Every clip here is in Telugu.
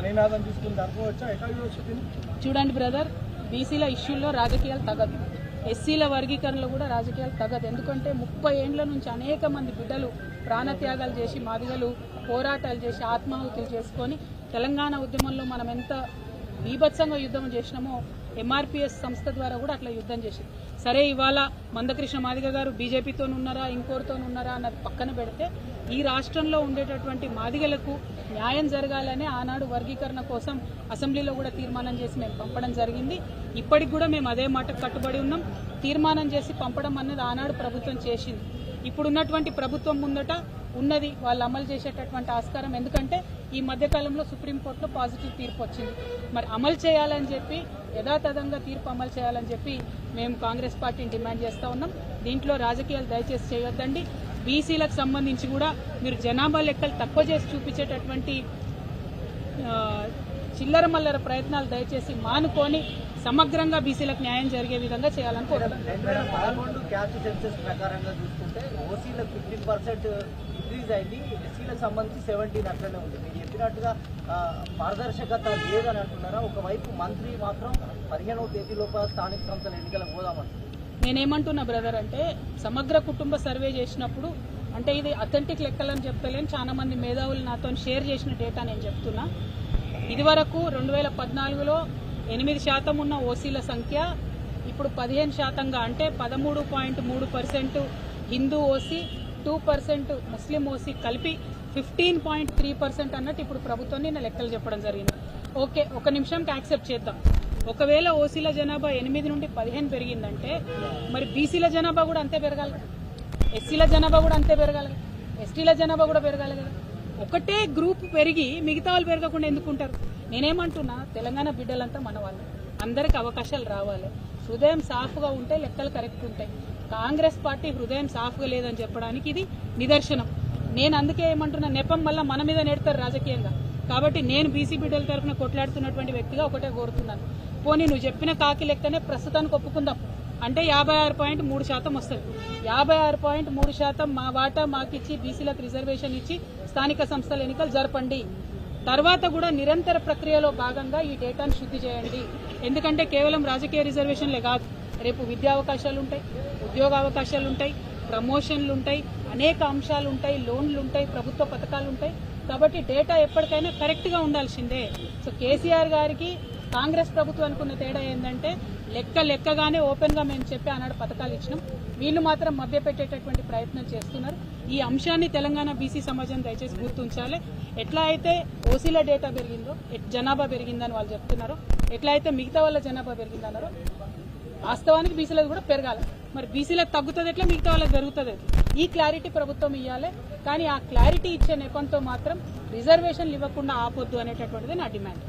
నినాదం తీసుకుని అనుకోవచ్చా? ఎట్లా చూడొచ్చు? చూడండి బ్రదర్, బీసీల ఇష్యూల్లో రాజకీయాలు తగదు, ఎస్సీల వర్గీకరణలో కూడా రాజకీయాలు తగదు. ఎందుకంటే 30 ఏండ్ల నుంచి అనేక మంది బిడ్డలు ప్రాణత్యాగాలు చేసి, మాదిగలు పోరాటాలు చేసి, ఆత్మాహుతులు చేసుకొని తెలంగాణ ఉద్యమంలో మనం ఎంత బీభత్సంగా యుద్ధం చేసినామో ఎంఆర్పీఎస్ సంస్థ ద్వారా కూడా అట్లా యుద్ధం చేసింది. సరే, ఇవాళ మందకృష్ణ మాదిగ గారు బీజేపీతో ఉన్నారా ఇంకోరితో ఉన్నారా అన్నది పక్కన పెడితే ఈ రాష్ట్రంలో ఉండేటటువంటి మాదిగలకు న్యాయం జరగాలని ఆనాడు వర్గీకరణ కోసం అసెంబ్లీలో కూడా తీర్మానం చేసి మేము పంపడం జరిగింది. ఇప్పటికి కూడా మేము అదే మాటకు కట్టుబడి ఉన్నాం. తీర్మానం చేసి పంపడం అన్నది ఆనాడు ప్రభుత్వం చేసింది. ఇప్పుడున్నటువంటి ప్రభుత్వం ముందట ఉన్నది వాళ్ళు అమలు చేసేటటువంటి ఆస్కారం. ఎందుకంటే ఈ మధ్యకాలంలో సుప్రీంకోర్టులో పాజిటివ్ తీర్పు వచ్చింది. మరి అమలు చేయాలని చెప్పి, యథాతథంగా తీర్పు అమలు చేయాలని చెప్పి మేము కాంగ్రెస్ పార్టీని డిమాండ్ చేస్తూ ఉన్నాం. దీంట్లో రాజకీయాలు దయచేసి చేయొద్దండి. బీసీలకు సంబంధించి కూడా మీరు జనాభా లెక్కలు తక్కువ చేసి చూపించేటటువంటి చిల్లర మల్లర ప్రయత్నాలు దయచేసి మానుకొని సమగ్రంగా బీసీలకు న్యాయం జరిగే విధంగా చేయాలని కోరుతున్నాం. 2011 క్యాస్ట్ సెన్సస్ ప్రకారంగా చూసుకుంటే ఓసీలకు 15% ఇంక్రీజ్ అయింది, ఎస్సీలకు సంబంధించి 17 అట్లనే ఉంది. మీరు చెప్పినట్టుగా పారదర్శకత లేదని అంటున్నారా? ఒకవైపు మంత్రి మాత్రం 15వ తేదీలోపల స్థానిక సంస్థల ఎన్నికలకు పోదామంటున్నారు. నేనేమంటున్నా బ్రదర్ అంటే, సమగ్ర కుటుంబ సర్వే చేసినప్పుడు అంటే ఇది అథెంటిక్ లెక్కలని చెప్తలేను, చాలా మంది మేధావులు నాతో షేర్ చేసిన డేటా నేను చెప్తున్నా. ఇదివరకు 2014లో 8% ఉన్న ఓసీల సంఖ్య ఇప్పుడు 15%గా, అంటే 13.3% హిందూ ఓసీ, 2% ముస్లిం ఓసీ కలిపి 15.3% అన్నట్టు ఇప్పుడు ప్రభుత్వం నిన్న లెక్కలు చెప్పడం జరిగింది. ఓకే, ఒక నిమిషంకి యాక్సెప్ట్ చేద్దాం. ఒకవేళ ఓసీల జనాభా 8 నుండి 15 పెరిగిందంటే మరి బీసీల జనాభా కూడా అంతే పెరగాలి కదా, ఎస్సీల జనాభా కూడా అంతే పెరగాలి కదా, ఎస్టీల జనాభా కూడా పెరగాలి కదా. ఒకటే గ్రూప్ పెరిగి మిగతా వాళ్ళు పెరగకుండా ఎందుకుంటారు? నేనేమంటున్నా, తెలంగాణ బిడ్డలంతా మన వాళ్ళు, అందరికి అవకాశాలు రావాలి. హృదయం సాఫ్గా ఉంటే లెక్కలు కరెక్ట్ ఉంటాయి. కాంగ్రెస్ పార్టీ హృదయం సాఫ్గా లేదని చెప్పడానికి ఇది నిదర్శనం. నేను అందుకే ఏమంటున్నా, నెపం వల్ల మన మీద నెడతారు రాజకీయంగా. కాబట్టి నేను బీసీ బిడ్డల తరఫున కొట్లాడుతున్నటువంటి వ్యక్తిగా ఒకటే కోరుతున్నాను, పోనీ నువ్వు చెప్పిన కాకి లెక్కనే ప్రస్తుతానికి ఒప్పుకుందాం. అంటే 56.3% వస్తుంది. 56.3% మా వాటా మాకిచ్చి బీసీలకు రిజర్వేషన్ ఇచ్చి స్థానిక సంస్థల ఎన్నికలు జరపండి. తర్వాత కూడా నిరంతర ప్రక్రియలో భాగంగా ఈ డేటాను శుద్ధి చేయండి. ఎందుకంటే కేవలం రాజకీయ రిజర్వేషన్లే కాదు, రేపు విద్యా అవకాశాలు ఉంటాయి, ఉద్యోగ అవకాశాలు ఉంటాయి, ప్రమోషన్లు ఉంటాయి, అనేక అంశాలు ఉంటాయి, లోన్లు ఉంటాయి, ప్రభుత్వ పథకాలు ఉంటాయి. కాబట్టి డేటా ఎప్పటికైనా కరెక్ట్గా ఉండాల్సిందే. సో కేసీఆర్ గారికి కాంగ్రెస్ ప్రభుత్వానికి ఉన్న తేడా ఏంటంటే, లెక్కగానే ఓపెన్గా మేము చెప్పి ఆనాడు పథకాలు ఇచ్చినాం, వీళ్ళు మాత్రం మభ్యపెట్టేటటువంటి ప్రయత్నం చేస్తున్నారు. ఈ అంశాన్ని తెలంగాణ బీసీ సమాజం దయచేసి గుర్తుంచాలి. ఎట్లా అయితే ఓసీల డేటా పెరిగిందో, జనాభా పెరిగిందని వాళ్ళు చెప్తున్నారో, ఎట్లా అయితే మిగతా వాళ్ళ జనాభా పెరిగిందన్నారో, వాస్తవానికి బీసీలకు కూడా పెరగాలి. మరి బీసీలకు తగ్గుతుంది ఎట్లా, మిగతా వాళ్ళకి పెరుగుతుంది ఎట్లా? ఈ క్లారిటీ ప్రభుత్వం ఇవ్వాలి. కానీ ఆ క్లారిటీ ఇచ్చే నెపంతో మాత్రం రిజర్వేషన్లు ఇవ్వకుండా ఆపొద్దు అనేటటువంటిది నా డిమాండ్.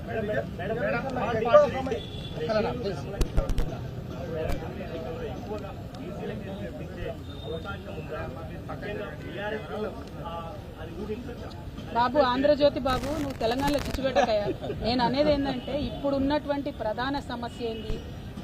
బాబు, ఆంధ్రజ్యోతి బాబు, నువ్వు తెలంగాణలో చిచ్చుపెట్టకయ్యా. నేను అనేది ఏంటంటే, ఇప్పుడున్నటువంటి ప్రధాన సమస్య ఏంది?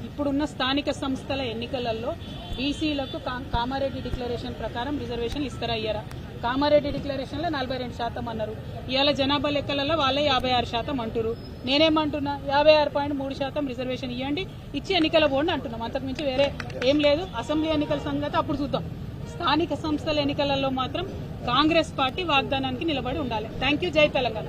ఇప్పుడున్న స్థానిక సంస్థల ఎన్నికలలో బీసీలకు కామారెడ్డి డిక్లరేషన్ ప్రకారం రిజర్వేషన్లు ఇస్తారా అయ్యారా? కామారెడ్డి డిక్లరేషన్లో 42% అన్నారు. ఇవాళ జనాభా లెక్కలలో వాళ్ళే 56% అంటారు. నేనేమంటున్నా, 56.3% రిజర్వేషన్ ఇవ్వండి, ఇచ్చి ఎన్నికల బోర్డు అంటున్నాం. అంతకుమించి వేరే ఏం లేదు. అసెంబ్లీ ఎన్నికల సంగతి అప్పుడు చూద్దాం. స్థానిక సంస్థల ఎన్నికలలో మాత్రం కాంగ్రెస్ పార్టీ వాగ్దానానికి నిలబడి ఉండాలి. Thank you. జై తెలంగాణ.